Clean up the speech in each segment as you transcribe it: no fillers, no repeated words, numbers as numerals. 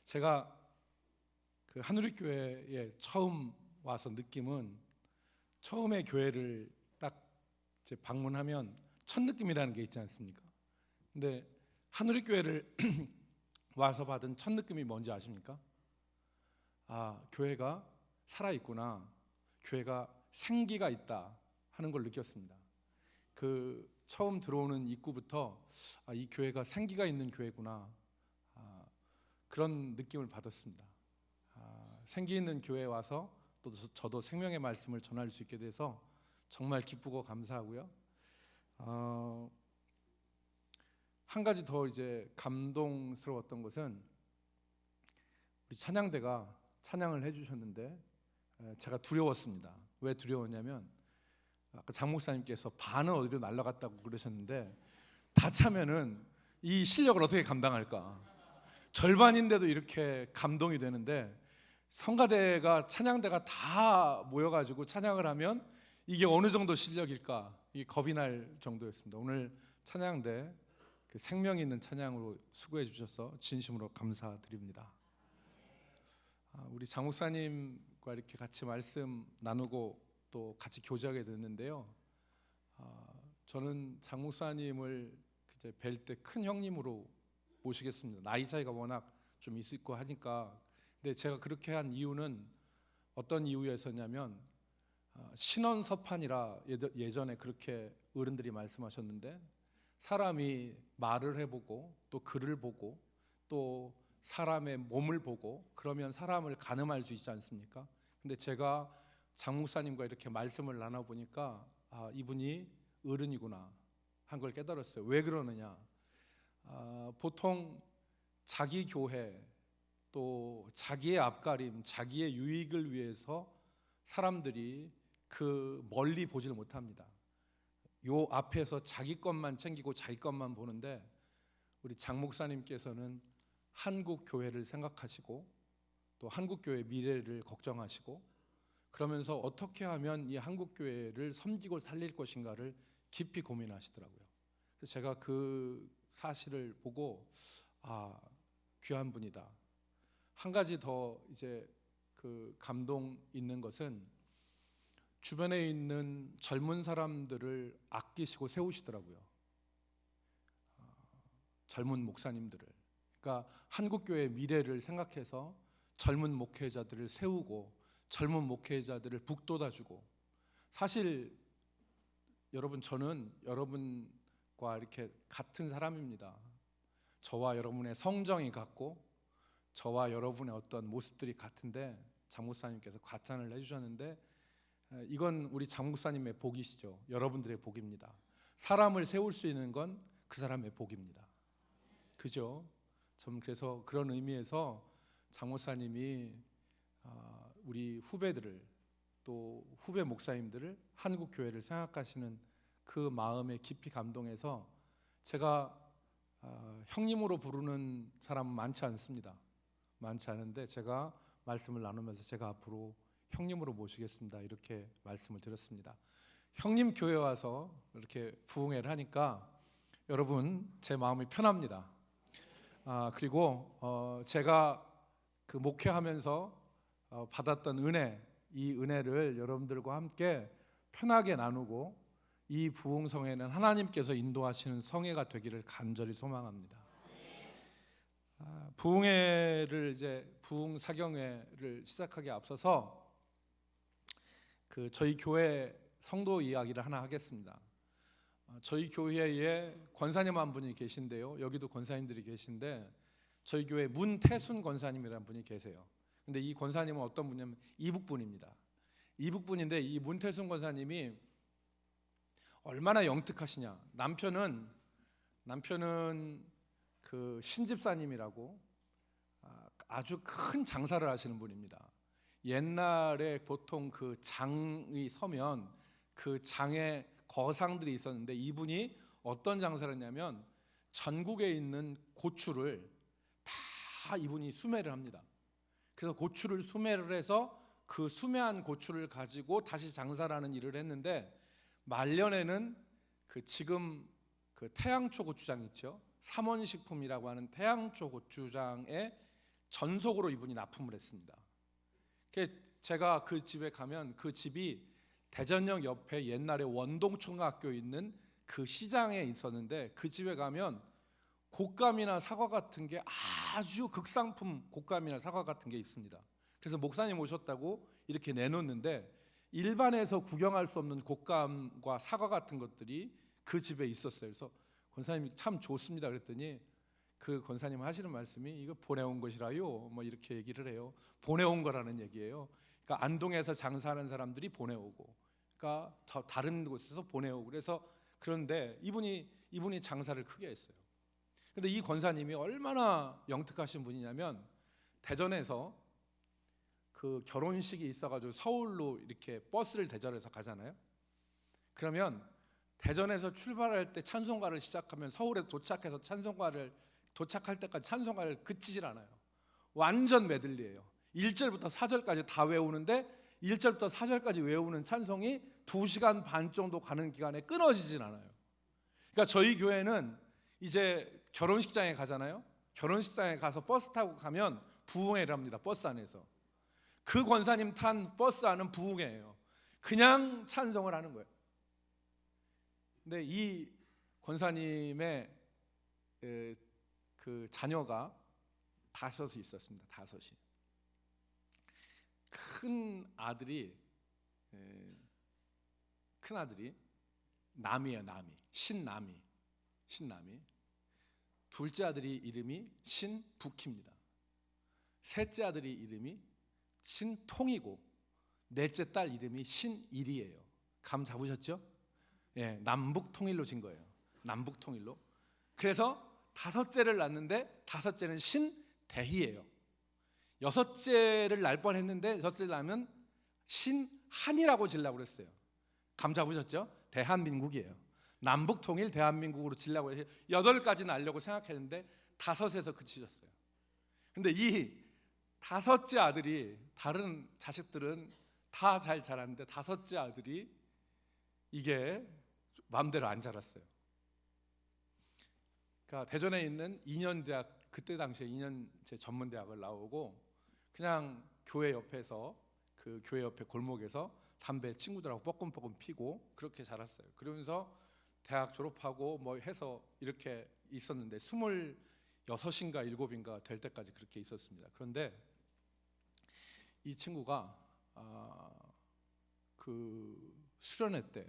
제가 그 한우리교회에 처음 와서 느낌은 처음에 교회를 딱 이제 방문하면 첫 느낌이라는 게 있지 않습니까? 근데 한우리교회를 와서 받은 첫 느낌이 뭔지 아십니까? 아, 교회가 살아있구나, 교회가 생기가 있다 하는 걸 느꼈습니다. 그 처음 들어오는 입구부터 이 교회가 생기가 있는 교회구나, 그런 느낌을 받았습니다. 생기 있는 교회에 와서 또 저도 생명의 말씀을 전할 수 있게 돼서 정말 기쁘고 감사하고요. 한 가지 더 이제 감동스러웠던 것은 우리 찬양대가 찬양을 해주셨는데 제가 두려웠습니다. 왜 두려웠냐면 아까 장 목사님께서 반은 어디로 날아갔다고 그러셨는데 다 차면은 이 실력을 어떻게 감당할까? 절반인데도 이렇게 감동이 되는데 성가대가 찬양대가 다 모여가지고 찬양을 하면 이게 어느 정도 실력일까? 이게 겁이 날 정도였습니다. 오늘 찬양대 그 생명 있는 찬양으로 수고해 주셔서 진심으로 감사드립니다. 우리 장 목사님과 이렇게 같이 말씀 나누고 또 같이 교제하게 됐는데요. 저는 장 목사님을 이제 뵐 때 큰 형님으로 모시겠습니다. 나이 차이가 워낙 좀 있고 하니까. 근데 제가 그렇게 한 이유는 어떤 이유에서냐면 신원서판이라 예전에 그렇게 어른들이 말씀하셨는데 사람이 말을 해보고 또 글을 보고 또 사람의 몸을 보고 그러면 사람을 가늠할 수 있지 않습니까? 근데 제가 장 목사님과 이렇게 말씀을 나눠보니까 이분이 어른이구나 한 걸 깨달았어요. 왜 그러느냐? 보통 자기 교회 또 자기의 앞가림, 자기의 유익을 위해서 사람들이 그 멀리 보지를 못합니다. 요 앞에서 자기 것만 챙기고 자기 것만 보는데 우리 장 목사님께서는 한국 교회를 생각하시고 또 한국 교회의 미래를 걱정하시고 그러면서 어떻게 하면 이 한국 교회를 섬기고 살릴 것인가를 깊이 고민하시더라고요. 그래서 제가 그 사실을 보고 귀한 분이다. 한 가지 더 이제 그 감동 있는 것은 주변에 있는 젊은 사람들을 아끼시고 세우시더라고요. 젊은 목사님들을. 그러니까 한국교회의 미래를 생각해서 젊은 목회자들을 세우고 젊은 목회자들을 북돋아주고. 사실 여러분, 저는 여러분과 이렇게 같은 사람입니다. 저와 여러분의 성정이 같고 저와 여러분의 어떤 모습들이 같은데 장 목사님께서 과찬을 해주셨는데 이건 우리 장 목사님의 복이시죠. 여러분들의 복입니다. 사람을 세울 수 있는 건 그 사람의 복입니다. 그죠? 전 그래서 그런 의미에서 장 목사님이 우리 후배들을 또 후배 목사님들을 한국 교회를 생각하시는 그 마음에 깊이 감동해서 제가 형님으로 부르는 사람은 많지 않습니다. 많지 않은데 제가 말씀을 나누면서 제가 앞으로 형님으로 모시겠습니다 이렇게 말씀을 드렸습니다. 형님 교회 와서 이렇게 부흥회를 하니까 여러분 제 마음이 편합니다. 그리고 제가 그 목회하면서 받았던 은혜, 이 은혜를 여러분들과 함께 편하게 나누고 이 부흥성회는 하나님께서 인도하시는 성회가 되기를 간절히 소망합니다. 부흥회를 이제 부흥 사경회를 시작하기에 앞서서 그 저희 교회 성도 이야기를 하나 하겠습니다. 저희 교회에 권사님 한 분이 계신데요. 여기도 권사님들이 계신데 저희 교회 문태순 권사님이라는 분이 계세요. 근데 이 권사님은 어떤 분이냐면 이북분입니다. 이북분인데 이 문태순 권사님이 얼마나 영특하시냐. 남편은 그 신집사님이라고 아주 큰 장사를 하시는 분입니다. 옛날에 보통 그 장이 서면 그 장에 거상들이 있었는데 이분이 어떤 장사를 했냐면 전국에 있는 고추를 다 이분이 수매를 합니다. 그래서 고추를 수매를 해서 그 수매한 고추를 가지고 다시 장사를 하는 일을 했는데 말년에는 그 지금 그 태양초 고추장 있죠. 삼원식품이라고 하는 태양초 고추장에 전속으로 이분이 납품을 했습니다. 제가 그 집에 가면 그 집이 대전역 옆에 옛날에 원동초등학교 있는 그 시장에 있었는데, 그 집에 가면 곶감이나 사과 같은 게 아주 극상품 곶감이나 사과 같은 게 있습니다. 그래서 목사님 오셨다고 이렇게 내놓는데 일반에서 구경할 수 없는 곶감과 사과 같은 것들이 그 집에 있었어요. 그래서 권사님이 참 좋습니다 그랬더니 그 권사님 하시는 말씀이 이거 보내온 것이라요 뭐 이렇게 얘기를 해요. 보내온 거라는 얘기예요. 그러니까 안동에서 장사하는 사람들이 보내오고, 그러니까 다른 곳에서 보내오고, 그런데 이분이 장사를 크게 했어요. 근데 이 권사님이 얼마나 영특하신 분이냐면, 대전에서 그 결혼식이 있어가지고 서울로 이렇게 버스를 대절해서 가잖아요. 그러면 대전에서 출발할 때 찬송가를 시작하면 서울에 도착해서 도착할 때까지 찬송가를 그치질 않아요. 완전 메들리예요. 1절부터 4절까지 다 외우는데 1절부터 4절까지 외우는 찬송이 2시간 반 정도 가는 기간에 끊어지진 않아요. 그러니까 저희 교회는 이제 결혼식장에 가잖아요. 결혼식장에 가서 버스 타고 가면 부흥회를 합니다. 버스 안에서. 그 권사님 탄 버스 안은 부흥회예요. 그냥 찬송을 하는 거예요. 근데 이 권사님의 그 자녀가 5이 있었습니다. 5이. 큰 아들이 남이에요. 신남이. 둘째 아들이 이름이 신북희입니다. 셋째 아들이 이름이 신통이고, 넷째 딸 이름이 신일이에요. 감 잡으셨죠? 예, 남북통일로 진 거예요. 남북통일로. 그래서 5째를 낳는데 5째는 신대희예요. 6째를 낳을 뻔했는데 6째를 낳으면 신한이라고 지려고 그랬어요. 감 잡으셨죠? 대한민국이에요. 남북통일 대한민국으로 지려고 해서 8가지 낳으려고 생각했는데 5에서 그치셨어요. 근데 이 5째 아들이, 다른 자식들은 다 잘 자랐는데 5째 아들이 이게 마음대로 안 자랐어요. 그러니까 대전에 있는 2년대학, 그때 당시에 2년제 전문대학을 나오고 그냥 교회 옆에서, 그 교회 옆에 골목에서 담배 친구들하고 뻐끔뻐끔 피고 그렇게 자랐어요. 그러면서 대학 졸업하고 뭐 해서 이렇게 있었는데 26인가 7인가 될 때까지 그렇게 있었습니다. 그런데 이 친구가 그 수련회 때,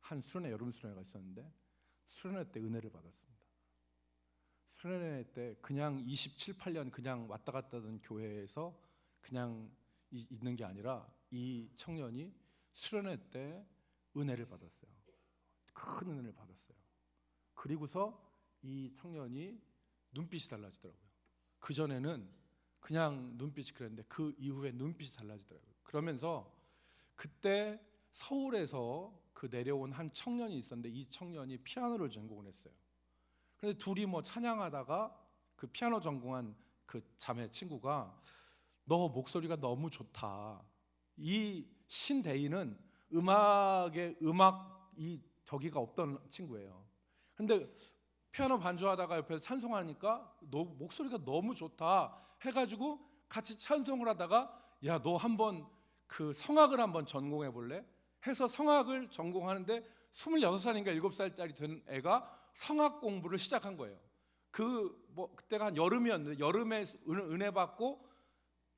한 수련회, 여름 수련회가 있었는데 수련회 때 은혜를 받았습니다. 수련회 때 그냥 27, 8년 그냥 왔다 갔다 하던 교회에서 그냥 있는 게 아니라 이 청년이 수련회 때 은혜를 받았어요. 큰 은혜를 받았어요. 그리고서 이 청년이 눈빛이 달라지더라고요. 그전에는 그냥 눈빛이 그랬는데 그 이후에 눈빛이 달라지더라고요. 그러면서 그때 서울에서 그 내려온 한 청년이 있었는데 이 청년이 피아노를 전공을 했어요. 그런데 둘이 뭐 찬양하다가 그 피아노 전공한 그 자매 친구가 너 목소리가 너무 좋다. 이 신대희는 음악이 저기가 없던 친구예요. 근데 피아노 반주하다가 옆에서 찬송하니까 너 목소리가 너무 좋다 해가지고 같이 찬송을 하다가 야, 너 한번 그 성악을 한번 전공해 볼래? 해서 성악을 전공하는데 26살인가 7살짜리 된 애가 성악 공부를 시작한 거예요. 그때가 한 여름이었는데 여름에 은혜 받고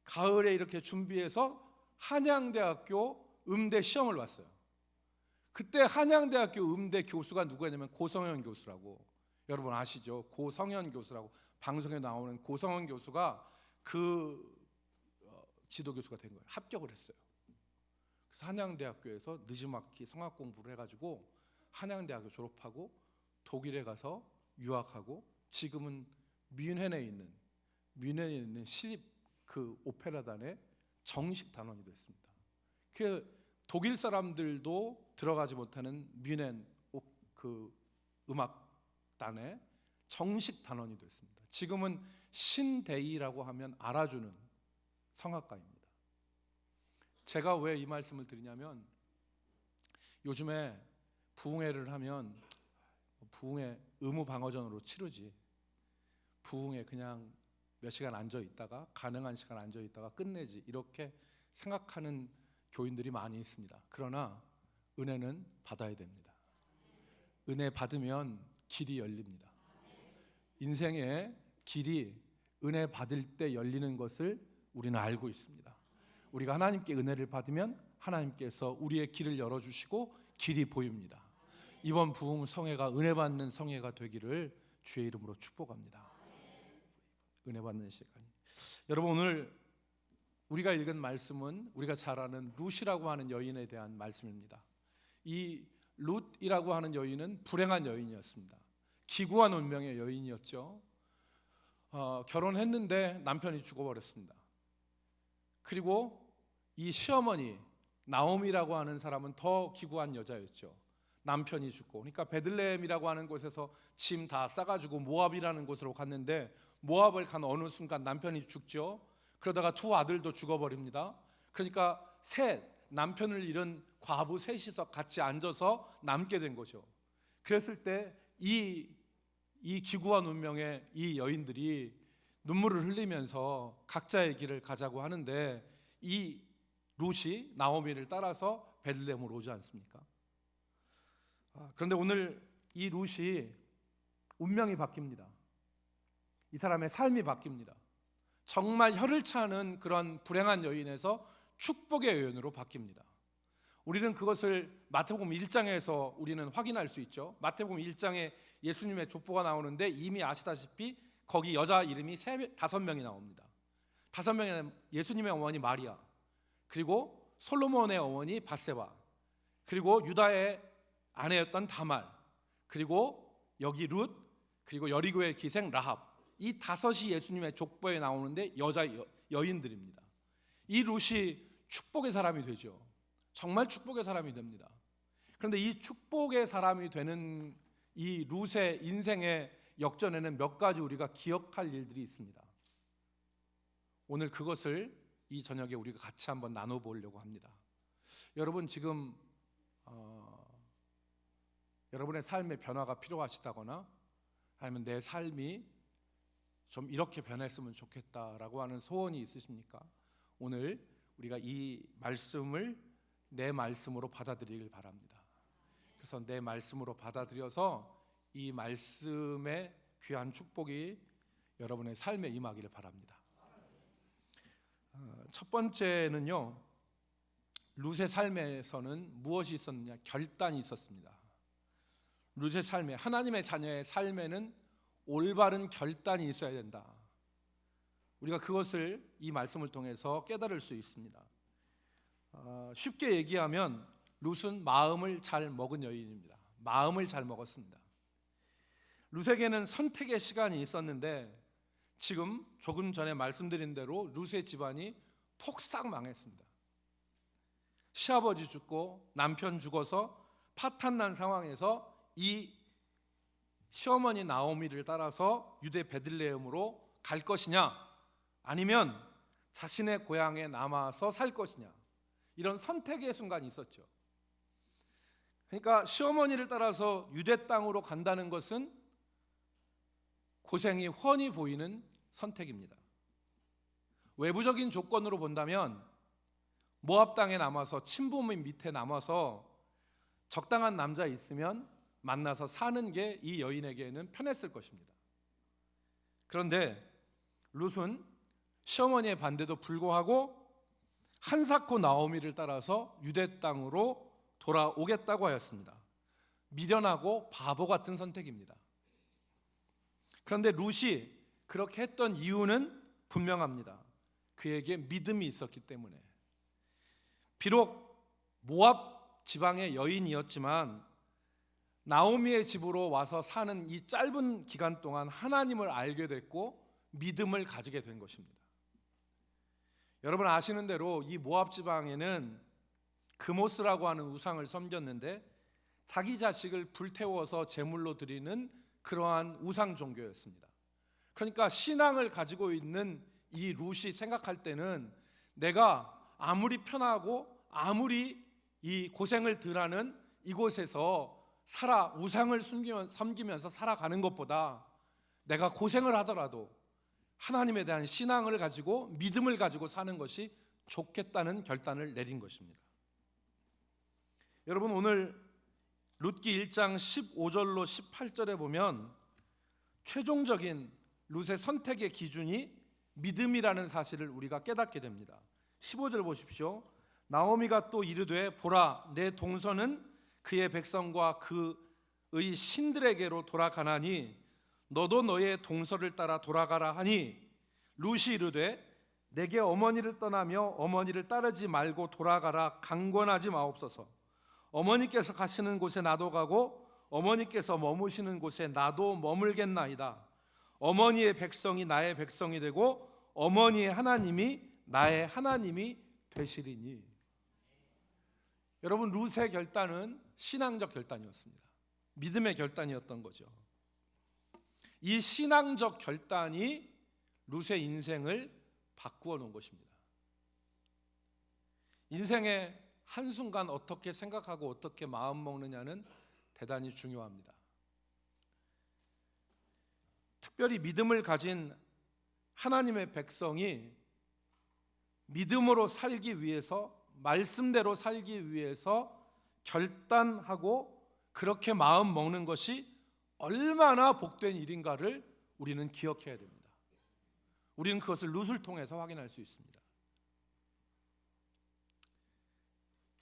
가을에 이렇게 준비해서 한양대학교 음대 시험을 봤어요. 그때 한양대학교 음대 교수가 누구였냐면 고성현 교수라고, 여러분 아시죠? 고성현 교수라고, 방송에 나오는 고성현 교수가 그 지도교수가 된 거예요. 합격을 했어요. 그래서 한양대학교에서 느지막이 성악 공부를 해가지고 한양대학교 졸업하고 독일에 가서 유학하고 지금은 뮌헨에 있는 시립 그 오페라단의 정식 단원이 됐습니다. 그 독일 사람들도 들어가지 못하는 뮌헨 그 음악단의 정식 단원이 됐습니다. 지금은 신대희라고 하면 알아주는 성악가입니다. 제가 왜 이 말씀을 드리냐면, 요즘에 부흥회를 하면 부흥회 의무방어전으로 치르지, 부흥회 그냥 몇 시간 앉아 있다가 가능한 시간 앉아 있다가 끝내지 이렇게 생각하는 교인들이 많이 있습니다. 그러나 은혜는 받아야 됩니다. 은혜 받으면 길이 열립니다. 인생의 길이 은혜 받을 때 열리는 것을 우리는 알고 있습니다. 우리가 하나님께 은혜를 받으면 하나님께서 우리의 길을 열어주시고 길이 보입니다. 이번 부흥 성회가 은혜 받는 성회가 되기를 주의 이름으로 축복합니다. 은혜 받는 시간. 여러분, 오늘 우리가 읽은 말씀은 우리가 잘 아는 룻이라고 하는 여인에 대한 말씀입니다. 이 룻이라고 하는 여인은 불행한 여인이었습니다. 기구한 운명의 여인이었죠. 결혼했는데 남편이 죽어버렸습니다. 그리고 이 시어머니 나오미라고 하는 사람은 더 기구한 여자였죠. 남편이 죽고, 그러니까 베들레헴이라고 하는 곳에서 짐 다 싸가지고 모압이라는 곳으로 갔는데 모압을 간 어느 순간 남편이 죽죠. 그러다가 두 아들도 죽어버립니다. 그러니까 셋, 남편을 잃은 과부 셋이서 같이 앉아서 남게 된 거죠. 그랬을 때 이 기구한 운명의 이 여인들이 눈물을 흘리면서 각자의 길을 가자고 하는데 이 룻이 나오미를 따라서 베들레헴으로 오지 않습니까? 그런데 오늘 이 룻이 운명이 바뀝니다. 이 사람의 삶이 바뀝니다. 정말 혀를 차는 그런 불행한 여인에서 축복의 여인으로 바뀝니다. 우리는 그것을 마태복음 1장에서 우리는 확인할 수 있죠. 마태복음 1장에 예수님의 족보가 나오는데 이미 아시다시피 거기 여자 이름이 5명이 나옵니다. 5명의 예수님의 어머니 마리아, 그리고 솔로몬의 어머니 밧세바, 그리고 유다의 아내였던 다말, 그리고 여기 룻, 그리고 여리고의 기생 라합. 이 5이 예수님의 족보에 나오는데 여자 여인들입니다. 이 룻이 축복의 사람이 되죠. 정말 축복의 사람이 됩니다. 그런데 이 축복의 사람이 되는 이 룻의 인생의 역전에는 몇 가지 우리가 기억할 일들이 있습니다. 오늘 그것을 이 저녁에 우리가 같이 한번 나눠보려고 합니다. 여러분, 지금 여러분의 삶의 변화가 필요하시다거나 아니면 내 삶이 좀 이렇게 변했으면 좋겠다라고 하는 소원이 있으십니까? 오늘 우리가 이 말씀을 내 말씀으로 받아들이길 바랍니다. 그래서 내 말씀으로 받아들여서 이 말씀의 귀한 축복이 여러분의 삶에 임하기를 바랍니다. 첫 번째는요, 룻의 삶에서는 무엇이 있었느냐? 결단이 있었습니다. 룻의 삶에, 하나님의 자녀의 삶에는 올바른 결단이 있어야 된다. 우리가 그것을 이 말씀을 통해서 깨달을 수 있습니다. 쉽게 얘기하면 룻은 마음을 잘 먹은 여인입니다. 마음을 잘 먹었습니다. 룻에게는 선택의 시간이 있었는데 지금 조금 전에 말씀드린 대로 룻의 집안이 폭삭 망했습니다. 시아버지 죽고 남편 죽어서 파탄난 상황에서 이 시어머니 나오미를 따라서 유대 베들레헴으로 갈 것이냐, 아니면 자신의 고향에 남아서 살 것이냐, 이런 선택의 순간이 있었죠. 그러니까 시어머니를 따라서 유대 땅으로 간다는 것은 고생이 훤히 보이는 선택입니다. 외부적인 조건으로 본다면 모압 땅에 남아서 친부모 밑에 남아서 적당한 남자 있으면 만나서 사는 게 이 여인에게는 편했을 것입니다. 그런데 룻은 시어머니의 반대도 불구하고 한사코 나오미를 따라서 유대 땅으로 돌아오겠다고 하였습니다. 미련하고 바보 같은 선택입니다. 그런데 룻이 그렇게 했던 이유는 분명합니다. 그에게 믿음이 있었기 때문에. 비록 모압 지방의 여인이었지만 나오미의 집으로 와서 사는 이 짧은 기간 동안 하나님을 알게 됐고 믿음을 가지게 된 것입니다. 여러분 아시는 대로 이 모압 지방에는 그모스라고 하는 우상을 섬겼는데 자기 자식을 불태워서 제물로 드리는 그러한 우상 종교였습니다. 그러니까 신앙을 가지고 있는 이 룻이 생각할 때는 내가 아무리 편하고 아무리 이 고생을 덜하는 이곳에서 우상을 섬기면서 살아가는 것보다 내가 고생을 하더라도 하나님에 대한 신앙을 가지고 믿음을 가지고 사는 것이 좋겠다는 결단을 내린 것입니다. 여러분, 오늘 룻기 1장 15절로 18절에 보면 최종적인 룻의 선택의 기준이 믿음이라는 사실을 우리가 깨닫게 됩니다. 15절 보십시오. 나오미가 또 이르되 보라, 내 동서는 그의 백성과 그의 신들에게로 돌아가나니 너도 너의 동서를 따라 돌아가라 하니 룻이 이르되 내게 어머니를 떠나며 어머니를 따르지 말고 돌아가라 강권하지 마옵소서. 어머니께서 가시는 곳에 나도 가고 어머니께서 머무시는 곳에 나도 머물겠나이다. 어머니의 백성이 나의 백성이 되고 어머니의 하나님이 나의 하나님이 되시리니. 여러분, 룻의 결단은 신앙적 결단이었습니다. 믿음의 결단이었던 거죠. 이 신앙적 결단이 룻의 인생을 바꾸어 놓은 것입니다. 인생의 한순간 어떻게 생각하고 어떻게 마음 먹느냐는 대단히 중요합니다. 특별히 믿음을 가진 하나님의 백성이 믿음으로 살기 위해서, 말씀대로 살기 위해서 결단하고 그렇게 마음 먹는 것이 얼마나 복된 일인가를 우리는 기억해야 됩니다. 우리는 그것을 룻을 통해서 확인할 수 있습니다.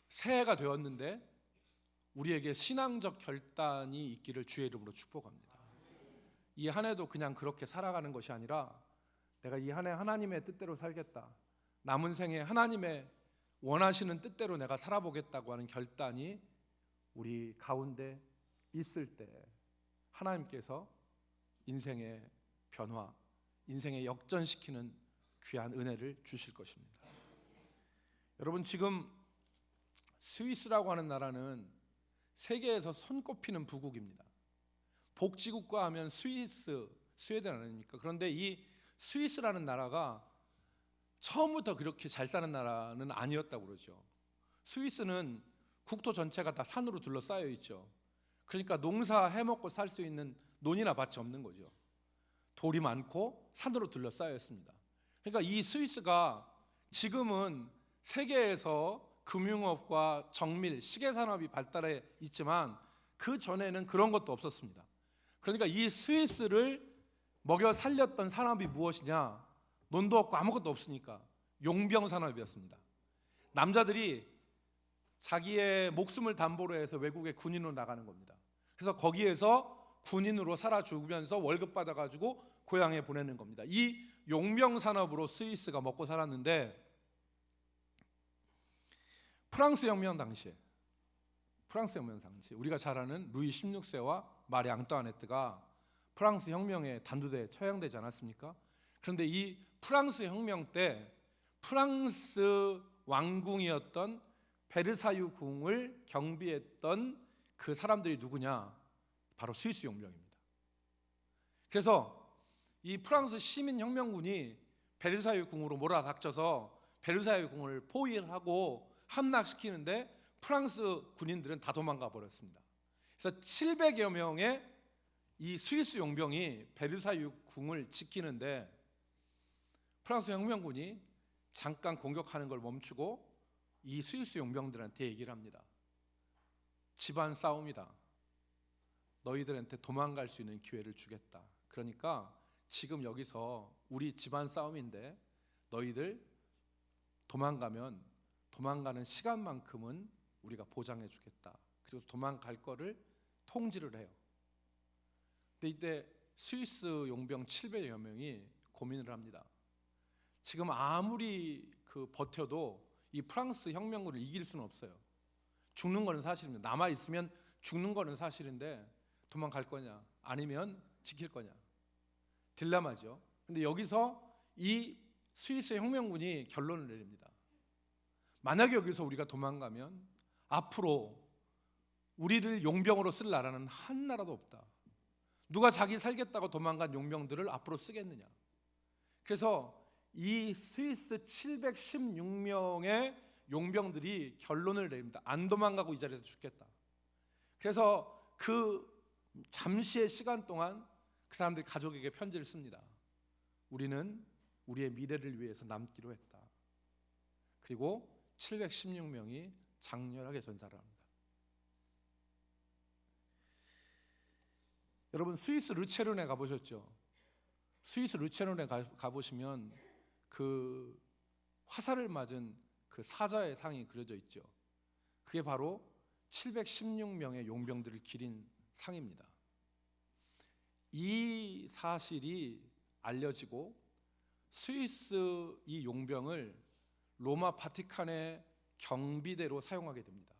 새해가 되었는데 우리에게 신앙적 결단이 있기를 주의 이름으로 축복합니다. 이 한 해도 그냥 그렇게 살아가는 것이 아니라 내가 이 한 해 하나님의 뜻대로 살겠다, 남은 생에 하나님의 원하시는 뜻대로 내가 살아보겠다고 하는 결단이 우리 가운데 있을 때 하나님께서 인생의 변화, 인생의 역전시키는 귀한 은혜를 주실 것입니다. 여러분, 지금 스위스라고 하는 나라는 세계에서 손꼽히는 부국입니다. 복지국가 하면 스웨덴 아닙니까? 그런데 이 스위스라는 나라가 처음부터 그렇게 잘 사는 나라는 아니었다고 그러죠. 스위스는 국토 전체가 다 산으로 둘러싸여 있죠. 그러니까 농사 해먹고 살 수 있는 논이나 밭이 없는 거죠. 돌이 많고 산으로 둘러싸여 있습니다. 그러니까 이 스위스가 지금은 세계에서 금융업과 정밀, 시계산업이 발달해 있지만 그 전에는 그런 것도 없었습니다. 그러니까 이 스위스를 먹여 살렸던 산업이 무엇이냐? 논도 없고 아무것도 없으니까 용병 산업이었습니다. 남자들이 자기의 목숨을 담보로 해서 외국에 군인으로 나가는 겁니다. 그래서 거기에서 군인으로 살아 죽으면서 월급 받아가지고 고향에 보내는 겁니다. 이 용병 산업으로 스위스가 먹고 살았는데 프랑스 혁명 당시에 우리가 잘 아는 루이 16세와 마리 앙뚜아네트가 프랑스 혁명의 단두대에 처형되지 않았습니까? 그런데 이 프랑스 혁명 때 프랑스 왕궁이었던 베르사유 궁을 경비했던 그 사람들이 누구냐? 바로 스위스 용병입니다. 그래서 이 프랑스 시민혁명군이 베르사유 궁으로 몰아닥쳐서 베르사유 궁을 포위하고 함락시키는데 프랑스 군인들은 다 도망가 버렸습니다. 그래서 700여 명의 이 스위스 용병이 베르사유 궁을 지키는데 프랑스 혁명군이 잠깐 공격하는 걸 멈추고 이 스위스 용병들한테 얘기를 합니다. 집안 싸움이다. 너희들한테 도망갈 수 있는 기회를 주겠다. 그러니까 지금 여기서 우리 집안 싸움인데 너희들 도망가면 도망가는 시간만큼은 우리가 보장해 주겠다. 그리고 도망갈 거를 통지를 해요. 근데 이때 스위스 용병 700여 명이 고민을 합니다. 지금 아무리 버텨도 이 프랑스 혁명군을 이길 수는 없어요. 죽는 거는 사실입니다. 남아 있으면 죽는 거는 사실인데 도망갈 거냐 아니면 지킬 거냐 딜레마죠. 근데 여기서 이 스위스 혁명군이 결론을 내립니다. 만약에 여기서 우리가 도망가면 앞으로 우리를 용병으로 쓸 나라는 한 나라도 없다. 누가 자기 살겠다고 도망간 용병들을 앞으로 쓰겠느냐. 그래서 이 스위스 716명의 용병들이 결론을 내립니다. 안 도망가고 이 자리에서 죽겠다. 그래서 그 잠시의 시간 동안 그 사람들이 가족에게 편지를 씁니다. 우리는 우리의 미래를 위해서 남기로 했다. 그리고 716명이 장렬하게 전사를 합니다. 여러분 스위스 르체른에 가보셨죠? 스위스 르체른에 가보시면 그 화살을 맞은 그 사자의 상이 그려져 있죠. 그게 바로 716명의 용병들을 기린 상입니다. 이 사실이 알려지고 스위스 이 용병을 로마 바티칸의 경비대로 사용하게 됩니다.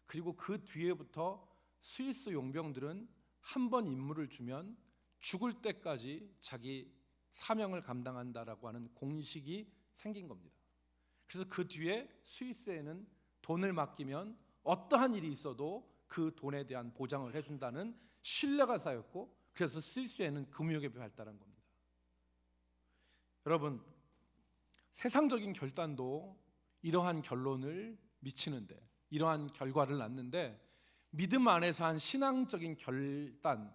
그리고 그 뒤에부터 스위스 용병들은 한 번 임무를 주면 죽을 때까지 자기 사명을 감당한다라고 하는 공식이 생긴 겁니다. 그래서 그 뒤에 스위스에는 돈을 맡기면 어떠한 일이 있어도 그 돈에 대한 보장을 해준다는 신뢰가 쌓였고, 그래서 스위스에는 금융업이 발달한 겁니다. 여러분, 세상적인 결단도 이러한 결론을 미치는데, 이러한 결과를 낳는데, 믿음 안에서 한 신앙적인 결단,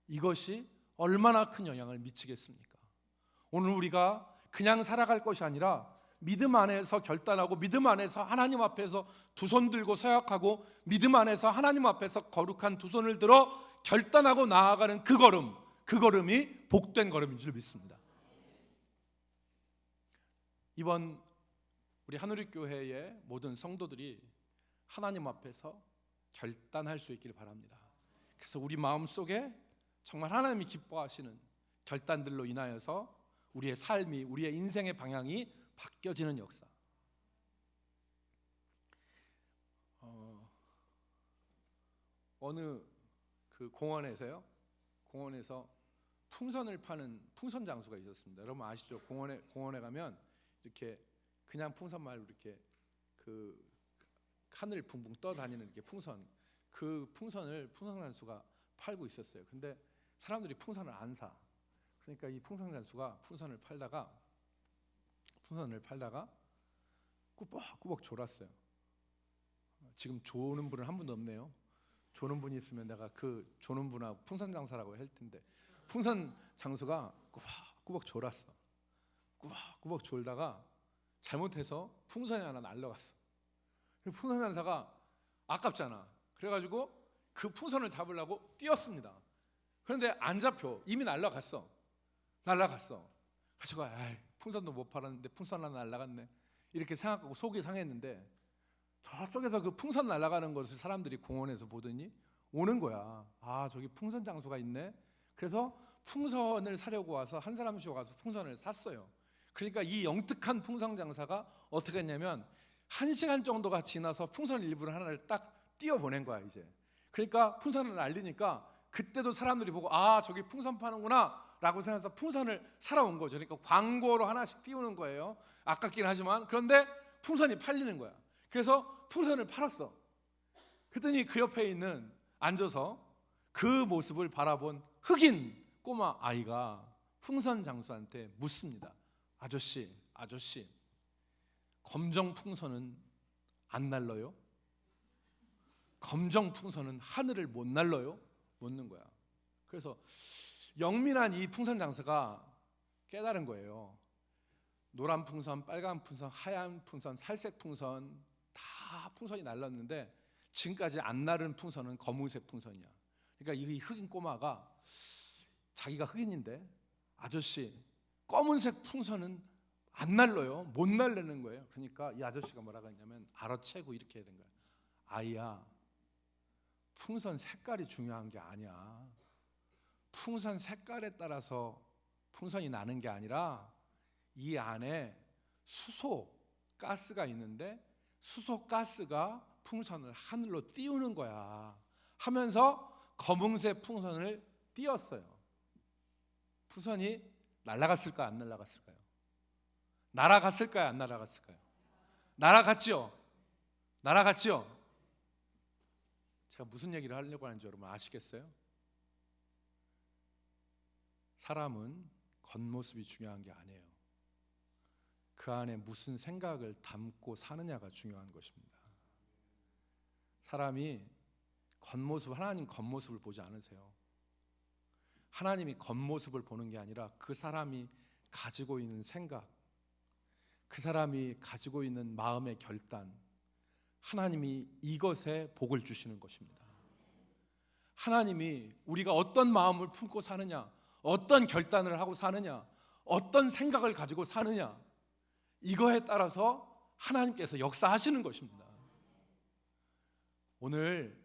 이것이 얼마나 큰 영향을 미치겠습니까? 오늘 우리가 그냥 살아갈 것이 아니라 믿음 안에서 결단하고, 믿음 안에서 하나님 앞에서 두 손 들고 서약하고, 믿음 안에서 하나님 앞에서 거룩한 두 손을 들어 결단하고 나아가는 그 걸음, 그 걸음이 복된 걸음인 줄 믿습니다. 이번 우리 한우리교회의 모든 성도들이 하나님 앞에서 결단할 수 있기를 바랍니다. 그래서 우리 마음속에 정말 하나님이 기뻐하시는 결단들로 인하여서 우리의 삶이, 우리의 인생의 방향이 바뀌어지는 역사. 어느 그 공원에서 풍선을 파는 풍선 장수가 있었습니다. 여러분 아시죠? 공원에 가면 이렇게 그냥 풍선 말고 이렇게 그 하늘 붕붕 떠다니는 이렇게 풍선, 그 풍선을 풍선 장수가 팔고 있었어요. 근데 사람들이 풍선을 안 사. 그러니까 이 풍선 장수가 풍선을 팔다가 꾸벅꾸벅 졸았어요. 지금 조는 분은 한 분도 없네요. 조는 분이 있으면 내가 그 조는 분하고 풍선 장사라고 할 텐데, 풍선 장수가 꾸벅꾸벅 졸았어. 꾸벅꾸벅 졸다가 잘못해서 풍선이 하나 날라갔어. 풍선 장사가 아깝잖아. 그래가지고 그 풍선을 잡으려고 뛰었습니다. 그런데 안 잡혀. 이미 날라갔어. 그래서 풍선도 못 팔았는데 풍선 하나 날라갔네, 이렇게 생각하고 속이 상했는데, 저쪽에서 그 풍선 날아가는 것을 사람들이 공원에서 보더니 오는 거야. 아, 저기 풍선 장수가 있네. 그래서 풍선을 사려고 와서 한 사람씩 와서 풍선을 샀어요. 그러니까 이 영특한 풍선 장사가 어떻게 했냐면 1시간 정도가 지나서 풍선 일부를 하나를 딱 띄워보낸 거야 이제. 그러니까 풍선을 날리니까 그때도 사람들이 보고, 아, 저기 풍선 파는구나 라고 생각해서 풍선을 사러 온 거죠. 그러니까 광고로 하나씩 띄우는 거예요. 아깝긴 하지만. 그런데 풍선이 팔리는 거야. 그래서 풍선을 팔았어. 그랬더니 그 옆에 있는, 앉아서 그 모습을 바라본 흑인 꼬마 아이가 풍선 장수한테 묻습니다. 아저씨, 검정 풍선은 안 날려요? 검정 풍선은 하늘을 못 날려요? 묻는 거야. 그래서 영민한 이 풍선 장수가 깨달은 거예요. 노란 풍선, 빨간 풍선, 하얀 풍선, 살색 풍선, 다 풍선이 날랐는데 지금까지 안 날은 풍선은 검은색 풍선이야. 그러니까 이 흑인 꼬마가, 자기가 흑인인데, 아저씨, 검은색 풍선은 안 날려요? 못 날리는 거예요. 그러니까 이 아저씨가 뭐라고 했냐면, 알아채고 이렇게 해야 된 거야. 아이야, 풍선 색깔이 중요한 게 아니야. 풍선 색깔에 따라서 풍선이 나는 게 아니라 이 안에 수소 가스가 있는데, 수소 가스가 풍선을 하늘로 띄우는 거야 하면서 검은색 풍선을 띄웠어요. 풍선이 날아갔을까요? 안 날아갔을까요? 날아갔을까요? 안 날아갔을까요? 날아갔죠? 제가 무슨 얘기를 하려고 하는지 여러분 아시겠어요? 사람은 겉모습이 중요한 게 아니에요. 그 안에 무슨 생각을 담고 사느냐가 중요한 것입니다. 사람이 겉모습, 하나님 겉모습을 보지 않으세요. 하나님이 겉모습을 보는 게 아니라 그 사람이 가지고 있는 생각, 그 사람이 가지고 있는 마음의 결단, 하나님이 이것에 복을 주시는 것입니다. 하나님이 우리가 어떤 마음을 품고 사느냐, 어떤 결단을 하고 사느냐, 어떤 생각을 가지고 사느냐, 이거에 따라서 하나님께서 역사하시는 것입니다. 오늘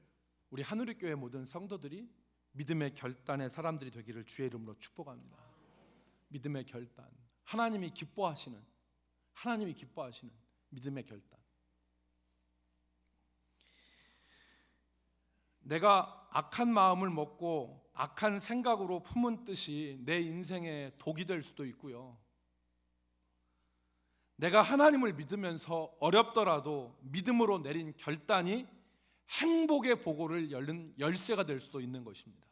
우리 하늘의교회 모든 성도들이 믿음의 결단의 사람들이 되기를 주의 이름으로 축복합니다. 믿음의 결단, 하나님이 기뻐하시는 믿음의 결단. 내가 악한 마음을 먹고 악한 생각으로 품은 뜻이 내 인생에 독이 될 수도 있고요, 내가 하나님을 믿으면서 어렵더라도 믿음으로 내린 결단이 행복의 보고를 열는 열쇠가 될 수도 있는 것입니다.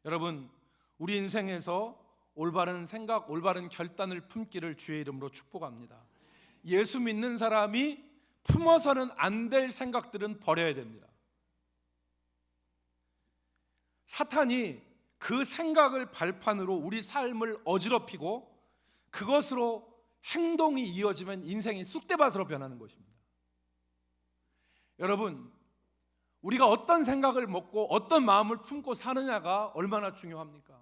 여러분, 우리 인생에서 올바른 생각, 올바른 결단을 품기를 주의 이름으로 축복합니다. 예수 믿는 사람이 품어서는 안 될 생각들은 버려야 됩니다. 사탄이 그 생각을 발판으로 우리 삶을 어지럽히고 그것으로 행동이 이어지면 인생이 쑥대밭으로 변하는 것입니다. 여러분, 우리가 어떤 생각을 먹고 어떤 마음을 품고 사느냐가 얼마나 중요합니까?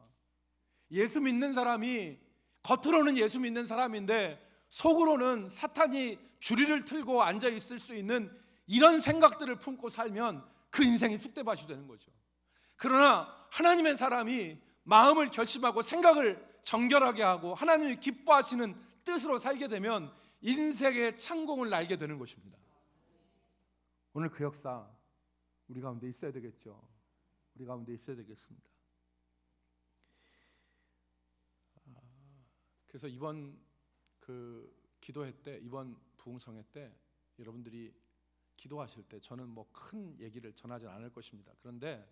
예수 믿는 사람이 겉으로는 예수 믿는 사람인데 속으로는 사탄이 주리를 틀고 앉아 있을 수 있는 이런 생각들을 품고 살면 그 인생이 쑥대밭이 되는 거죠. 그러나 하나님의 사람이 마음을 결심하고 생각을 정결하게 하고 하나님이 기뻐하시는 뜻으로 살게 되면 인생의 창공을 알게 되는 것입니다. 오늘 그 역사 우리 가운데 있어야 되겠죠. 우리 가운데 있어야 되겠습니다. 그래서 이번 기도회 때, 이번 부흥성회 때 여러분들이 기도하실 때 저는 뭐 큰 얘기를 전하지 않을 것입니다. 그런데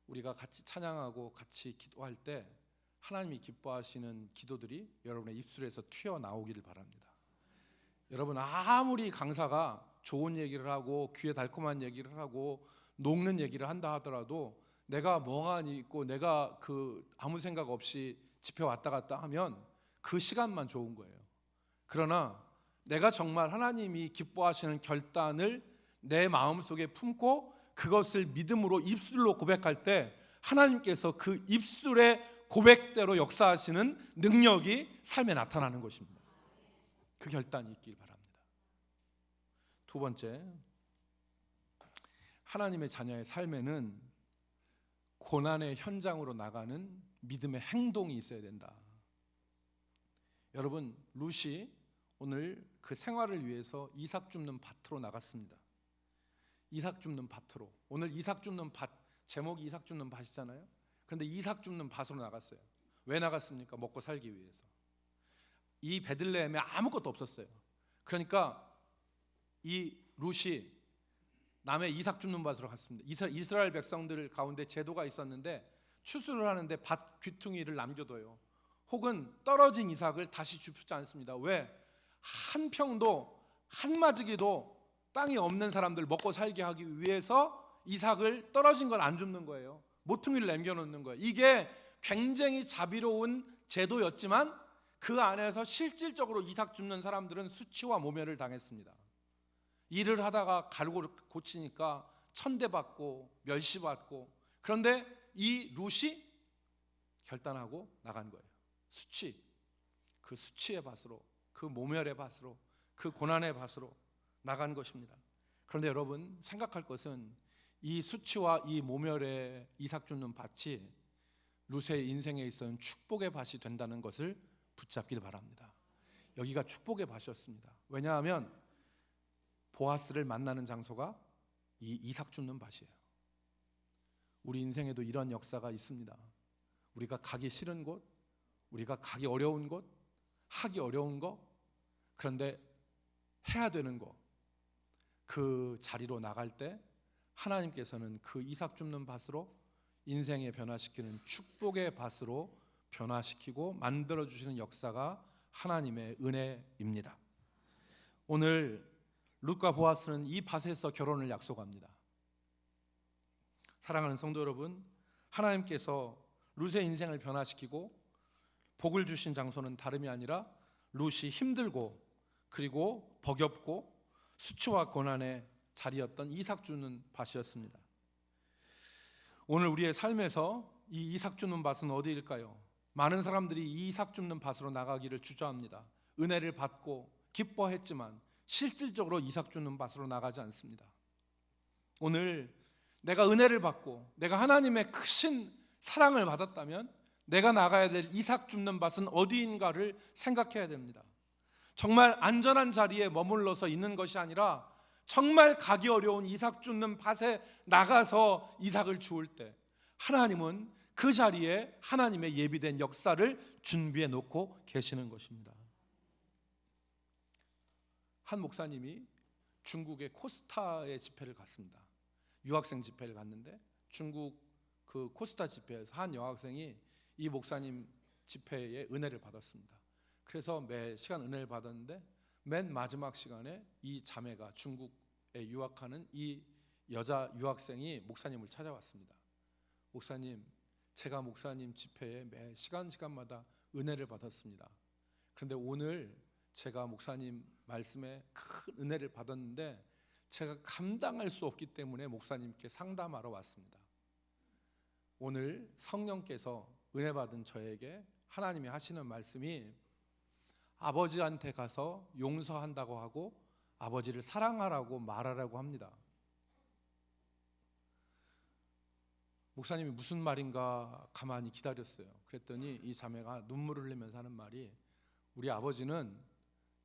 우리가 같이 찬양하고 같이 기도할 때 하나님이 기뻐하시는 기도들이 여러분의 입술에서 튀어나오기를 바랍니다. 여러분, 아무리 강사가 좋은 얘기를 하고 귀에 달콤한 얘기를 하고 녹는 얘기를 한다 하더라도 내가 멍하니 있고 내가 아무 생각 없이 집회 왔다 갔다 하면 그 시간만 좋은 거예요. 그러나 내가 정말 하나님이 기뻐하시는 결단을 내 마음속에 품고 그것을 믿음으로 입술로 고백할 때 하나님께서 그 입술의 고백대로 역사하시는 능력이 삶에 나타나는 것입니다. 그 결단이 있길 바랍니다. 두 번째, 하나님의 자녀의 삶에는 고난의 현장으로 나가는 믿음의 행동이 있어야 된다. 여러분, 룻이 오늘 그 생활을 위해서 이삭 줍는 밭으로 나갔습니다. 이삭 줍는 밭으로. 오늘 이삭 줍는 밭, 제목이 이삭 줍는 밭이잖아요. 그런데 이삭 줍는 밭으로 나갔어요. 왜 나갔습니까? 먹고 살기 위해서. 이 베들레헴에 아무것도 없었어요. 그러니까 이 룻이 남의 이삭 줍는 밭으로 갔습니다. 이스라엘 백성들 가운데 제도가 있었는데 추수를 하는데 밭 귀퉁이를 남겨둬요. 혹은 떨어진 이삭을 다시 줍지 않습니다. 왜? 한 평도 한 마지기도 땅이 없는 사람들 먹고 살게 하기 위해서 이삭을 떨어진 걸 안 줍는 거예요. 모퉁이를 남겨놓는 거예요. 이게 굉장히 자비로운 제도였지만 그 안에서 실질적으로 이삭 줍는 사람들은 수치와 모멸을 당했습니다. 일을 하다가 갈고 고치니까 천대받고 멸시받고. 그런데 이 룻이 결단하고 나간 거예요. 그 수치의 밭으로, 그 모멸의 밭으로, 그 고난의 밭으로 나간 것입니다. 그런데 여러분, 생각할 것은 이 수치와 이 모멸의 이삭 줍는 밭이 룻의 인생에 있어서는 축복의 밭이 된다는 것을 붙잡길 바랍니다. 여기가 축복의 밭이었습니다. 왜냐하면 보아스를 만나는 장소가 이 이삭 줍는 밭이에요. 우리 인생에도 이런 역사가 있습니다. 우리가 가기 싫은 곳, 우리가 가기 어려운 곳, 하기 어려운 거, 그런데 해야 되는 거, 그 자리로 나갈 때 하나님께서는 그 이삭 줍는 밭으로 인생에 변화시키는 축복의 밭으로 변화시키고 만들어주시는 역사가 하나님의 은혜입니다. 오늘 룻과 보아스는 이 밭에서 결혼을 약속합니다. 사랑하는 성도 여러분, 하나님께서 룻의 인생을 변화시키고 복을 주신 장소는 다름이 아니라 룻이 힘들고 그리고 버겁고 수치와 고난의 자리였던 이삭 주는 밭이었습니다. 오늘 우리의 삶에서 이 이삭 주는 밭은 어디일까요? 많은 사람들이 이 이삭 줍는 밭으로 나가기를 주저합니다. 은혜를 받고 기뻐했지만 실질적으로 이삭 주는 밭으로 나가지 않습니다. 오늘 내가 은혜를 받고 내가 하나님의 크신 사랑을 받았다면 내가 나가야 될 이삭 줍는 밭은 어디인가를 생각해야 됩니다. 정말 안전한 자리에 머물러서 있는 것이 아니라 정말 가기 어려운 이삭 줍는 밭에 나가서 이삭을 주울 때 하나님은 그 자리에 하나님의 예비된 역사를 준비해 놓고 계시는 것입니다. 한 목사님이 중국의 코스타에 집회를 갔습니다. 유학생 집회를 갔는데 중국 그 코스타 집회에서 한 여학생이 이 목사님 집회에 은혜를 받았습니다. 그래서 매 시간 은혜를 받았는데 맨 마지막 시간에 이 자매가 중국에 유학하는 이 여자 유학생이 목사님을 찾아왔습니다. 목사님, 제가 목사님 집회에 매 시간마다 은혜를 받았습니다. 그런데 오늘 제가 목사님 말씀에 큰 은혜를 받았는데 제가 감당할 수 없기 때문에 목사님께 상담하러 왔습니다. 오늘 성령께서 은혜 받은 저에게 하나님이 하시는 말씀이 아버지한테 가서 용서한다고 하고 아버지를 사랑하라고 말하라고 합니다. 목사님이 무슨 말인가 가만히 기다렸어요. 그랬더니 이 자매가 눈물을 흘리면서 하는 말이, 우리 아버지는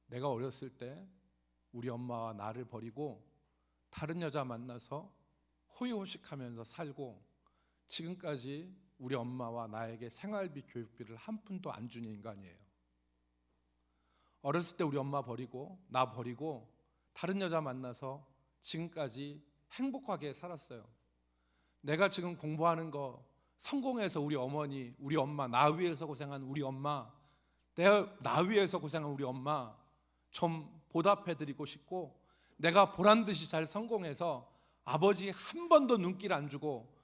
내가 어렸을 때 우리 엄마와 나를 버리고 다른 여자 만나서 호의호식하면서 살고 지금까지 우리 엄마와 나에게 생활비, 교육비를 한 푼도 안 주는 인간이에요. 어렸을 때 우리 엄마 버리고 나 버리고 다른 여자 만나서 지금까지 행복하게 살았어요. 내가 지금 공부하는 거 성공해서 우리 어머니, 우리 엄마, 나 위해서 고생한 우리 엄마, 나 위해서 고생한 우리 엄마 좀 보답해드리고 싶고, 내가 보란듯이 잘 성공해서 아버지 한 번도 눈길 안 주고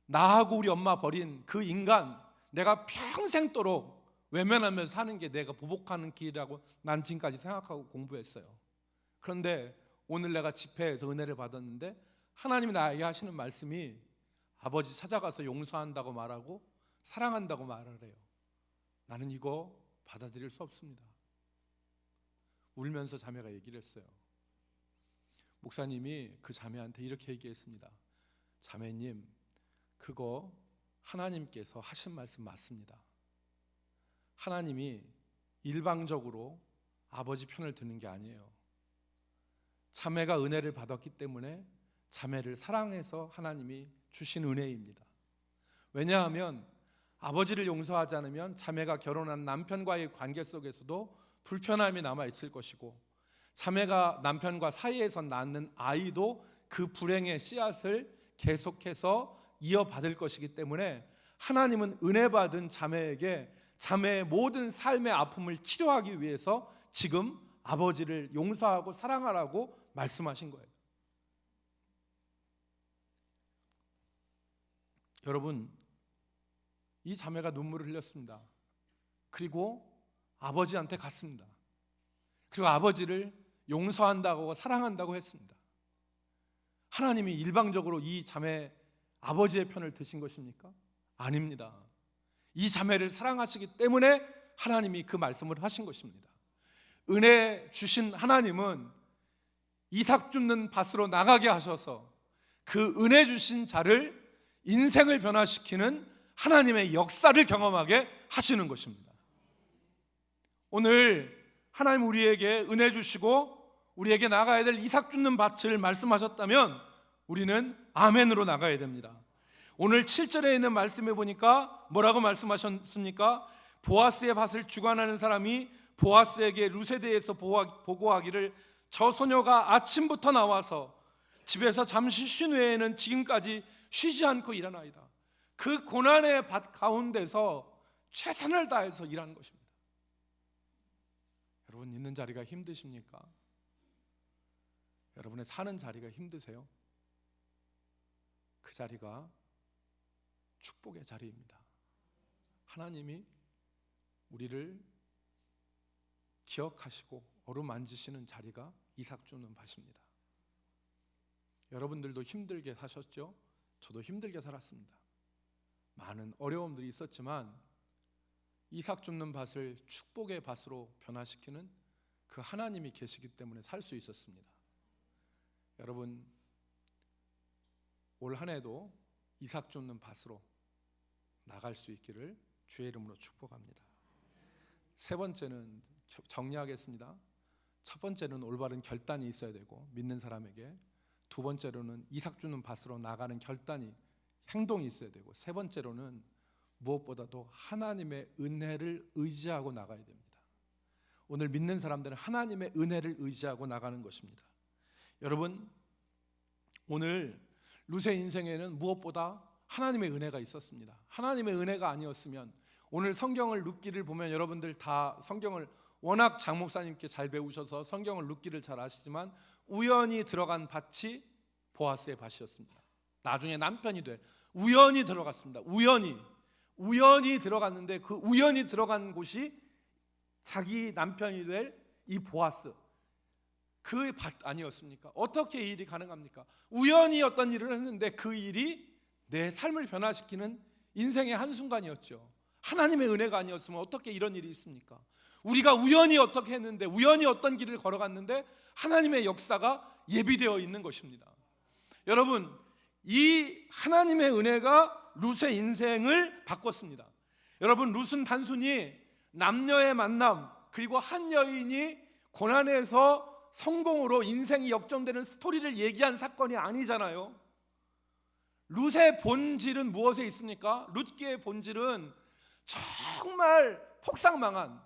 나하고 우리 엄마 버린 그 인간 내가 평생도록 외면하면서 사는 게 내가 보복하는 길이라고 난 지금까지 생각하고 공부했어요. 그런데 오늘 내가 집회에서 은혜를 받았는데 하나님이 나에게 하시는 말씀이 아버지 찾아가서 용서한다고 말하고 사랑한다고 말하래요. 나는 이거 받아들일 수 없습니다. 울면서 자매가 얘기를 했어요. 목사님이 그 자매한테 이렇게 얘기했습니다. 자매님, 그거 하나님께서 하신 말씀 맞습니다. 하나님이 일방적으로 아버지 편을 드는 게 아니에요. 자매가 은혜를 받았기 때문에 자매를 사랑해서 하나님이 주신 은혜입니다. 왜냐하면 아버지를 용서하지 않으면 자매가 결혼한 남편과의 관계 속에서도 불편함이 남아있을 것이고, 자매가 남편과 사이에서 낳는 아이도 그 불행의 씨앗을 계속해서 이어받을 것이기 때문에 하나님은 은혜 받은 자매에게 자매의 모든 삶의 아픔을 치료하기 위해서 지금 아버지를 용서하고 사랑하라고 말씀하신 거예요. 여러분, 이 자매가 눈물을 흘렸습니다. 그리고 아버지한테 갔습니다. 그리고 아버지를 용서한다고 사랑한다고 했습니다. 하나님이 일방적으로 이 자매 아버지의 편을 드신 것입니까? 아닙니다. 이 자매를 사랑하시기 때문에 하나님이 그 말씀을 하신 것입니다. 은혜 주신 하나님은 이삭 줍는 밭으로 나가게 하셔서 그 은혜 주신 자를 인생을 변화시키는 하나님의 역사를 경험하게 하시는 것입니다. 오늘 하나님 우리에게 은혜 주시고 우리에게 나가야 될 이삭 줍는 밭을 말씀하셨다면 우리는 아멘으로 나가야 됩니다. 오늘 7절에 있는 말씀에 보니까 뭐라고 말씀하셨습니까? 보아스의 밭을 주관하는 사람이 보아스에게 룻에 대해서 보고하기를, 저 소녀가 아침부터 나와서 집에서 잠시 쉰 후에는 지금까지 쉬지 않고 일하나이다. 그 고난의 밭 가운데서 최선을 다해서 일한 것입니다. 여러분, 있는 자리가 힘드십니까? 여러분의 사는 자리가 힘드세요? 그 자리가 축복의 자리입니다. 하나님이 우리를 기억하시고 어루만지시는 자리가 이삭 줍는 밭입니다. 여러분들도 힘들게 사셨죠? 저도 힘들게 살았습니다. 많은 어려움들이 있었지만 이삭 줍는 밭을 축복의 밭으로 변화시키는 그 하나님이 계시기 때문에 살 수 있었습니다. 여러분, 올 한 해도 이삭 줍는 밭으로 나갈 수 있기를 주의 이름으로 축복합니다. 세 번째는 정리하겠습니다. 첫 번째는 올바른 결단이 있어야 되고 믿는 사람에게, 두 번째로는 이삭 주는 밭으로 나가는 결단이, 행동이 있어야 되고, 세 번째로는 무엇보다도 하나님의 은혜를 의지하고 나가야 됩니다. 오늘 믿는 사람들은 하나님의 은혜를 의지하고 나가는 것입니다. 여러분, 오늘 룻의 인생에는 무엇보다 하나님의 은혜가 있었습니다. 하나님의 은혜가 아니었으면, 오늘 성경을 룻기를 보면 여러분들 다 성경을 워낙 장 목사님께 잘 배우셔서 성경을 룻기를 잘 아시지만 우연히 들어간 밭이 보아스의 밭이었습니다. 나중에 남편이 돼 우연히 들어갔습니다. 우연히 들어갔는데 그 우연히 들어간 곳이 자기 남편이 될 이 보아스, 그 밭 아니었습니까? 어떻게 이 일이 가능합니까? 우연히 어떤 일을 했는데 그 일이 내 삶을 변화시키는 인생의 한순간이었죠. 하나님의 은혜가 아니었으면 어떻게 이런 일이 있습니까? 우리가 우연히 어떻게 했는데, 우연히 어떤 길을 걸어갔는데 하나님의 역사가 예비되어 있는 것입니다. 여러분, 이 하나님의 은혜가 룻의 인생을 바꿨습니다. 여러분, 룻은 단순히 남녀의 만남, 그리고 한 여인이 고난에서 성공으로 인생이 역전되는 스토리를 얘기한 사건이 아니잖아요. 룻의 본질은 무엇에 있습니까? 룻기의 본질은 정말 폭삭망한,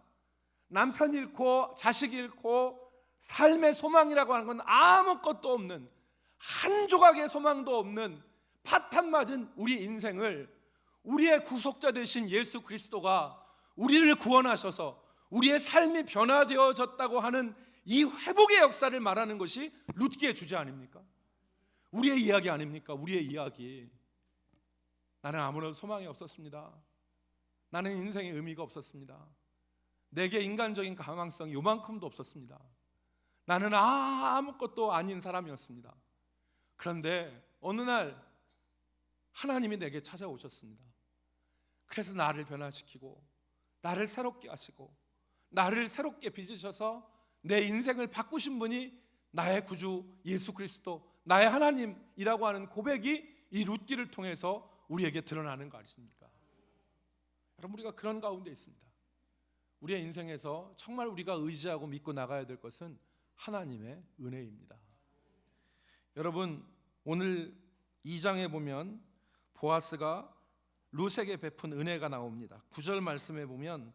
남편 잃고 자식 잃고 삶의 소망이라고 하는 건 아무것도 없는, 한 조각의 소망도 없는 파탄 맞은 우리 인생을 우리의 구속자 되신 예수 그리스도가 우리를 구원하셔서 우리의 삶이 변화되어졌다고 하는 이 회복의 역사를 말하는 것이 룻기의 주제 아닙니까? 우리의 이야기 아닙니까? 우리의 이야기. 나는 아무런 소망이 없었습니다. 나는 인생에 의미가 없었습니다. 내게 인간적인 가망성이 요만큼도 없었습니다. 나는 아무것도 아닌 사람이었습니다. 그런데 어느 날 하나님이 내게 찾아오셨습니다. 그래서 나를 변화시키고 나를 새롭게 하시고 나를 새롭게 빚으셔서 내 인생을 바꾸신 분이 나의 구주 예수 그리스도, 나의 하나님이라고 하는 고백이 이 룻기를 통해서 우리에게 드러나는 거 아닙니까? 여러분, 우리가 그런 가운데 있습니다. 우리의 인생에서 정말 우리가 의지하고 믿고 나가야 될 것은 하나님의 은혜입니다. 여러분, 오늘 2장에 보면 보아스가 룻에게 베푼 은혜가 나옵니다. 9절 말씀에 보면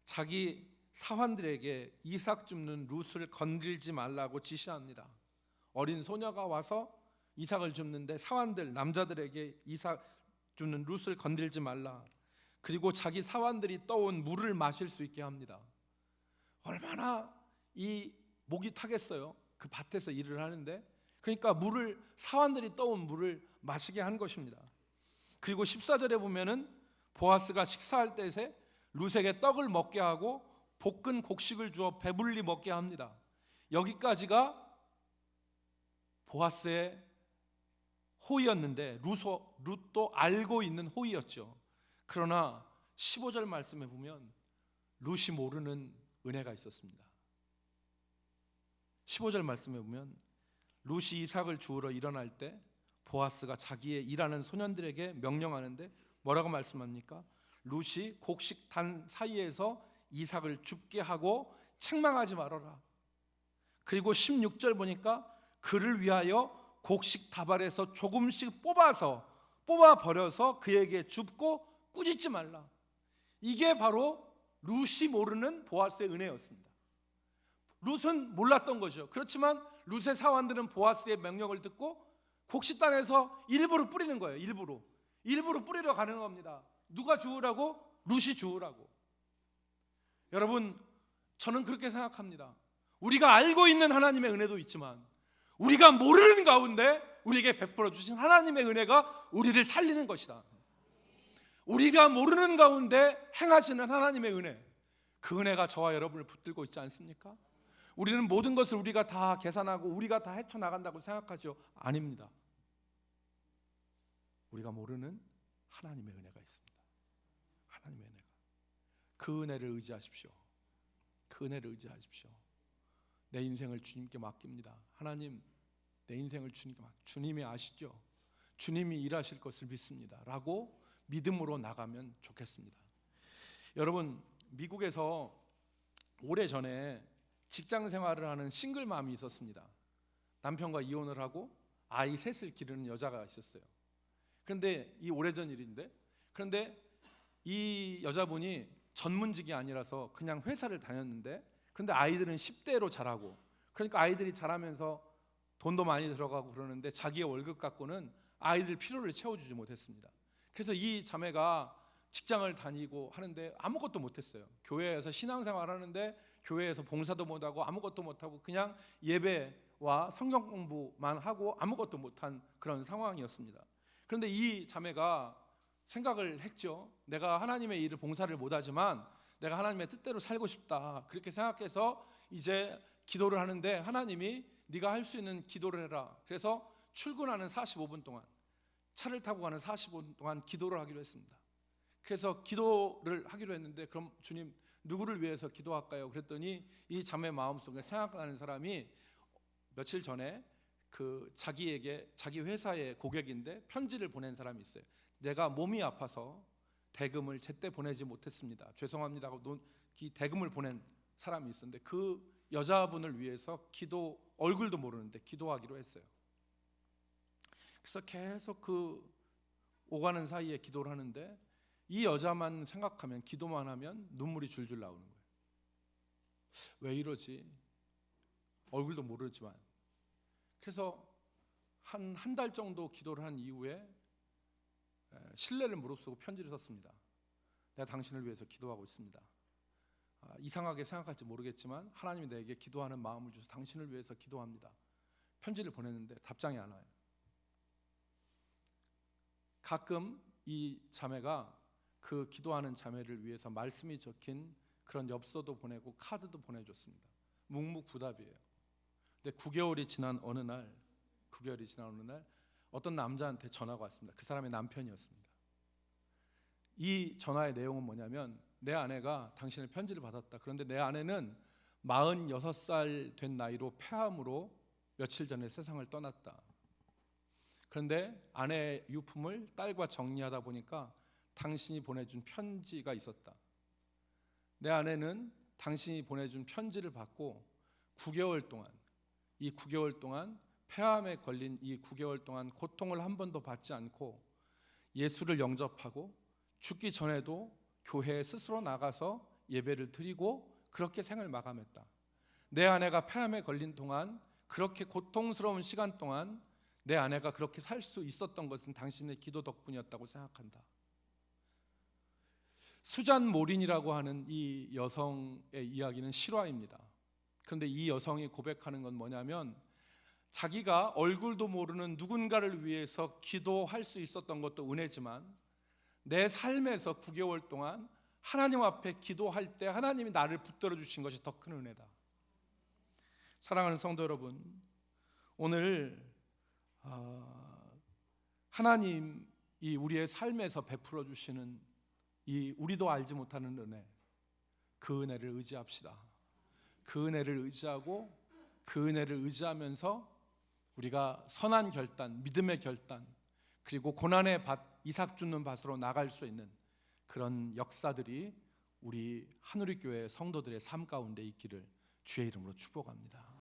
자기 사환들에게 이삭 줍는 룻을 건들지 말라고 지시합니다. 어린 소녀가 와서 이삭을 줍는데 사환들, 남자들에게 이삭 줍는 룻을 건들지 말라. 그리고 자기 사환들이 떠온 물을 마실 수 있게 합니다. 얼마나 이 목이 타겠어요. 그 밭에서 일을 하는데. 그러니까 사환들이 떠온 물을 마시게 한 것입니다. 그리고 14절에 보면은 보아스가 식사할 때에 룻에게 떡을 먹게 하고 볶은 곡식을 주어 배불리 먹게 합니다. 여기까지가 보아스의 호의였는데 룻도 알고 있는 호의였죠. 그러나 15절 말씀에 보면 룻이 모르는 은혜가 있었습니다. 15절 말씀에 보면 룻이 이삭을 주우러 일어날 때 보아스가 자기의 일하는 소년들에게 명령하는데 뭐라고 말씀합니까? 룻이 곡식단 사이에서 이삭을 줍게 하고 책망하지 말아라. 그리고 16절 보니까 그를 위하여 곡식 다발에서 조금씩 뽑아 버려서 그에게 줍고 꾸짖지 말라. 이게 바로 룻이 모르는 보아스의 은혜였습니다. 룻은 몰랐던 거죠. 그렇지만 룻의 사환들은 보아스의 명령을 듣고 곡식단에서 일부러 뿌리는 거예요. 일부러 뿌리러 가는 겁니다. 누가 주우라고? 룻이 주우라고. 여러분, 저는 그렇게 생각합니다. 우리가 알고 있는 하나님의 은혜도 있지만 우리가 모르는 가운데 우리에게 베풀어 주신 하나님의 은혜가 우리를 살리는 것이다. 우리가 모르는 가운데 행하시는 하나님의 은혜, 그 은혜가 저와 여러분을 붙들고 있지 않습니까? 우리는 모든 것을 우리가 다 계산하고 우리가 다 헤쳐나간다고 생각하죠. 아닙니다. 우리가 모르는 하나님의 은혜가 있습니다. 하나님의 은혜가. 그 은혜를 의지하십시오. 그 은혜를 의지하십시오. 내 인생을 주님께 맡깁니다. 하나님, 내 인생을 주님께 주님이 아시죠? 주님이 일하실 것을 믿습니다 라고 믿음으로 나가면 좋겠습니다. 여러분, 미국에서 오래전에 직장 생활을 하는 싱글맘이 있었습니다. 남편과 이혼을 하고 아이 셋을 기르는 여자가 있었어요. 그런데 이 오래전 일인데, 그런데 이 여자분이 전문직이 아니라서 그냥 회사를 다녔는데, 그런데 아이들은 10대로 자라고, 그러니까 아이들이 자라면서 돈도 많이 들어가고 그러는데 자기의 월급 갖고는 아이들 필요를 채워주지 못했습니다. 그래서 이 자매가 직장을 다니고 하는데 아무것도 못했어요. 교회에서 신앙생활 하는데 교회에서 봉사도 못하고 아무것도 못하고 그냥 예배와 성경 공부만 하고 아무것도 못한 그런 상황이었습니다. 그런데 이 자매가 생각을 했죠. 내가 하나님의 일을 봉사를 못하지만 내가 하나님의 뜻대로 살고 싶다, 그렇게 생각해서 이제 기도를 하는데 하나님이 네가 할 수 있는 기도를 해라. 그래서 출근하는 45분 동안, 차를 타고 가는 45분 동안 기도를 하기로 했습니다. 그래서 기도를 하기로 했는데, 그럼 주님 누구를 위해서 기도할까요? 그랬더니 이 자매 마음속에 생각나는 사람이 며칠 전에 그 자기에게, 자기 회사의 고객인데 편지를 보낸 사람이 있어요. 내가 몸이 아파서 대금을 제때 보내지 못했습니다, 죄송합니다 하고 이 대금을 보낸 사람이 있었는데 그 여자분을 위해서 얼굴도 모르는데 기도하기로 했어요. 그래서 계속 그 오가는 사이에 기도를 하는데 이 여자만 생각하면, 기도만 하면 눈물이 줄줄 나오는 거예요. 왜 이러지? 얼굴도 모르지만. 그래서 한 달 정도 기도를 한 이후에 신뢰를 무릅쓰고 편지를 썼습니다. 내가 당신을 위해서 기도하고 있습니다. 이상하게 생각할지 모르겠지만 하나님이 내게 기도하는 마음을 주셔서 당신을 위해서 기도합니다. 편지를 보냈는데 답장이 안 와요. 가끔 이 자매가 그 기도하는 자매를 위해서 말씀이 적힌 그런 엽서도 보내고 카드도 보내줬습니다. 묵묵부답이에요. 근데 9개월이 지난 어느 날 어떤 남자한테 전화가 왔습니다. 그 사람의 남편이었습니다. 이 전화의 내용은 뭐냐면, 내 아내가 당신의 편지를 받았다. 그런데 내 아내는 46살 된 나이로 폐암으로 며칠 전에 세상을 떠났다. 그런데 아내의 유품을 딸과 정리하다 보니까 당신이 보내준 편지가 있었다. 내 아내는 당신이 보내준 편지를 받고 9개월 동안 폐암에 걸린 이 9개월 동안 고통을 한 번도 받지 않고 예수를 영접하고 죽기 전에도 교회에 스스로 나가서 예배를 드리고 그렇게 생을 마감했다. 내 아내가 폐암에 걸린 동안, 그렇게 고통스러운 시간 동안 내 아내가 그렇게 살 수 있었던 것은 당신의 기도 덕분이었다고 생각한다. 수잔 모린이라고 하는 이 여성의 이야기는 실화입니다. 그런데 이 여성이 고백하는 건 뭐냐면, 자기가 얼굴도 모르는 누군가를 위해서 기도할 수 있었던 것도 은혜지만 내 삶에서 9개월 동안 하나님 앞에 기도할 때 하나님이 나를 붙들어 주신 것이 더 큰 은혜다. 사랑하는 성도 여러분, 오늘 하나님이 우리의 삶에서 베풀어 주시는 이 우리도 알지 못하는 은혜, 그 은혜를 의지합시다. 그 은혜를 의지하고 그 은혜를 의지하면서 우리가 선한 결단, 믿음의 결단, 그리고 고난의 밭, 이삭 줍는 밭으로 나갈 수 있는 그런 역사들이 우리 한우리교회 성도들의 삶 가운데 있기를 주의 이름으로 축복합니다.